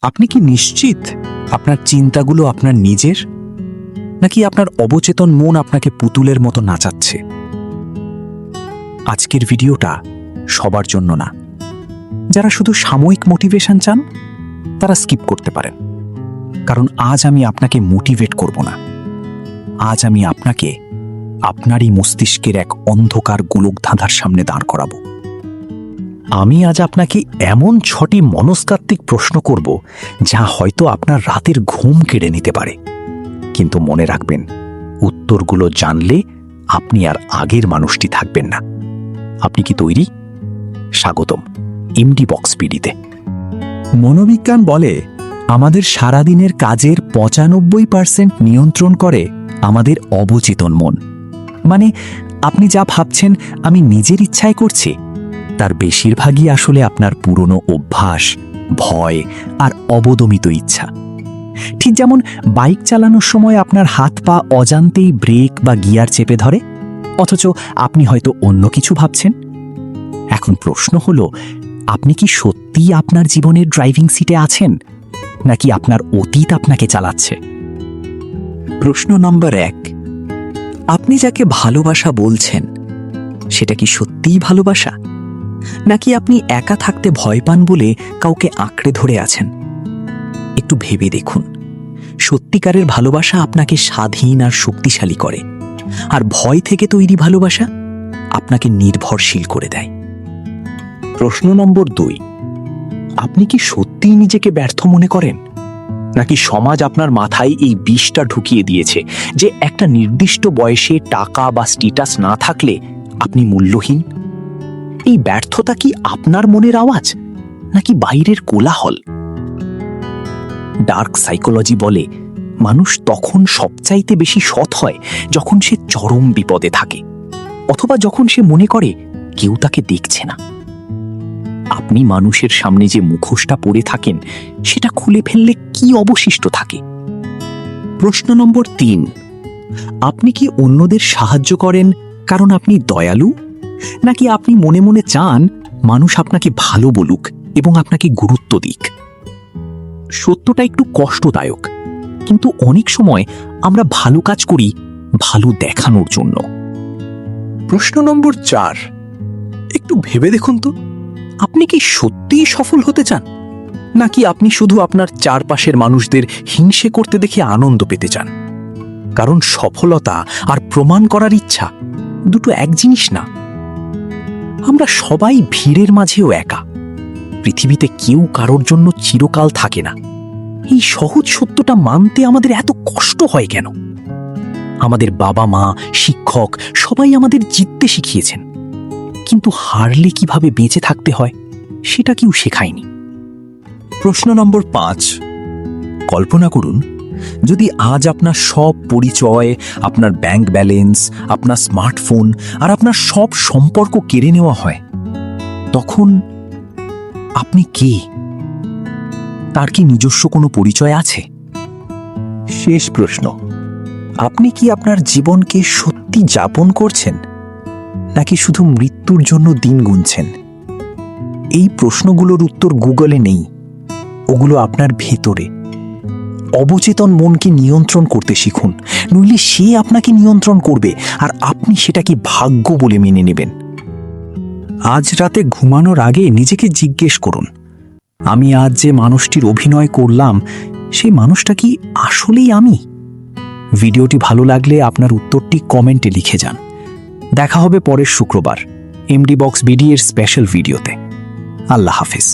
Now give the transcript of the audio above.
আপনি কি নিশ্চিত আপনার চিন্তাগুলো আপনার নিজের, নাকি আপনার অবচেতন মন আপনাকে পুতুলের মতো নাচাচ্ছে? আজকের ভিডিওটা সবার জন্য না। যারা শুধু সাময়িক মোটিভেশন চান তারা স্কিপ করতে পারেন, কারণ আজ আমি আপনাকে মোটিভেট করব না। আজ আমি আপনাকে আপনারই মস্তিষ্কের এক অন্ধকার গোলকধাঁধার সামনে দাঁড় করাবো। আমি আজ আপনাকে এমন 6টি মনস্তাত্ত্বিক প্রশ্ন করব যা হয়তো আপনার রাতের ঘুম কেড়ে নিতে পারে, কিন্তু মনে রাখবেন, উত্তরগুলো জানলে আপনি আর আগের মানুষটি থাকবেন না। আপনি কি তৈরি? স্বাগতম এমডি বক্স পিডিতে। মনোবিজ্ঞান বলে আমাদের সারাদিনের কাজের 95% নিয়ন্ত্রণ করে আমাদের অবচেতন মন। মানে আপনি যা ভাবছেন আমি নিজের ইচ্ছায় করছি, তার বেশিরভাগই আসলে আপনার পুরনো অভ্যাস, ভয় আর অবদমিত ইচ্ছা। ঠিক যেমন বাইক চালানোর সময় আপনার হাত পা অজান্তেই ব্রেক বা গিয়ার চেপে ধরে, অথচ আপনি হয়তো অন্য কিছু ভাবছেন। এখন প্রশ্ন হলো, আপনি কি সত্যিই আপনার জীবনের ড্রাইভিং সিটে আছেন, নাকি আপনার অতীত আপনাকে চালাচ্ছে? প্রশ্ন নম্বর 1, আপনি যাকে ভালোবাসা বলছেন সেটা কি সত্যিই ভালোবাসা, নাকি আপনি একা থাকতে ভয় পান বলে কাউকে আঁকড়ে ধরে আছেন? একটু ভেবে দেখুন, সত্যিকারের ভালোবাসা আপনাকে স্বাধীন আর শক্তিশালী করে, আর ভয় থেকে তৈরি ভালোবাসা আপনাকে নির্ভরশীল করে দেয়। প্রশ্ন নম্বর 2, আপনি কি সত্যিই নিজেকে ব্যর্থ মনে করেন, নাকি সমাজ আপনার মাথায় এই বিষটা ঢুকিয়ে দিয়েছে যে একটা নির্দিষ্ট বয়সে টাকা বা স্ট্যাটাস না থাকলে আপনি মূল্যহীন? এই ব্যর্থতা কি আপনার মনের আওয়াজ, নাকি বাইরের কোলাহল? ডার্ক সাইকোলজি বলে মানুষ তখন সবচাইতে বেশি সৎ হয় যখন সে চরম বিপদে থাকে, অথবা যখন সে মনে করে কেউ তাকে দেখছে না। আপনি মানুষের সামনে যে মুখোশটা পরে থাকেন সেটা খুলে ফেললে কি অবশিষ্ট থাকে? প্রশ্ন নম্বর 3, আপনি কি অন্যদের সাহায্য করেন কারণ আপনি দয়ালু, নাকি আপনি মনে মনে চান মানুষ আপনাকে ভালো বলুক এবং আপনাকে গুরুত্ব দিক? সত্যটা একটু কষ্টদায়ক, কিন্তু অনেক সময় আমরা ভালো কাজ করি ভালো দেখানোর জন্য। প্রশ্ন নম্বর 4, একটু ভেবে দেখুন তো, আপনি কি সত্যিই সফল হতে চান, নাকি আপনি শুধু আপনার চারপাশের মানুষদের হিংসে করতে দেখে আনন্দ পেতে চান? কারণ সফলতা আর প্রমাণ করার ইচ্ছা দুটো এক জিনিস না। আমরা সবাই ভিড়ের মাঝেও একা। পৃথিবীতে কেউ কারোর জন্য চিরকাল থাকে না। এই সহজ সত্যটা মানতে আমাদের এত কষ্ট হয় কেন? আমাদের বাবা মা, শিক্ষক সবাই আমাদের জিততে শিখিয়েছেন, কিন্তু হারলে কিভাবে বেঁচে থাকতে হয় সেটা কেউ শেখায়নি। প্রশ্ন নম্বর 5, কল্পনা করুন যদি আজ আপনার সব পরিচয়, আপনার ব্যাংক ব্যালেন্স, আপনার স্মার্টফোন আর আপনার সব সম্পর্ক কেড়ে নেওয়া হয়, তখন আপনি কে? তার কি নিজস্ব কোনো পরিচয় আছে? শেষ প্রশ্ন, আপনি কি আপনার জীবনকে সত্যি যাপন করছেন, নাকি শুধু মৃত্যুর জন্য দিন গুনছেন? এই প্রশ্নগুলোর উত্তর গুগলে নেই, ওগুলো আপনার ভেতরে। অবচেতন মনকে নিয়ন্ত্রণ করতে শিখুন, নইলে সে আপনাকে নিয়ন্ত্রণ করবে আর আপনি সেটাকে ভাগ্য বলে মেনে নেবেন। আজ রাতে ঘুমানোর আগে নিজেকে জিজ্ঞেস করুন, আমি আজ যে মানুষটির অভিনয় করলাম সেই মানুষটা কি আসলেই আমি? ভিডিওটি ভালো লাগলে আপনার উত্তরটি কমেন্টে লিখে যান। দেখা হবে পরের শুক্রবার এমডি বক্স বিডি এর স্পেশাল ভিডিওতে। আল্লাহ হাফেজ।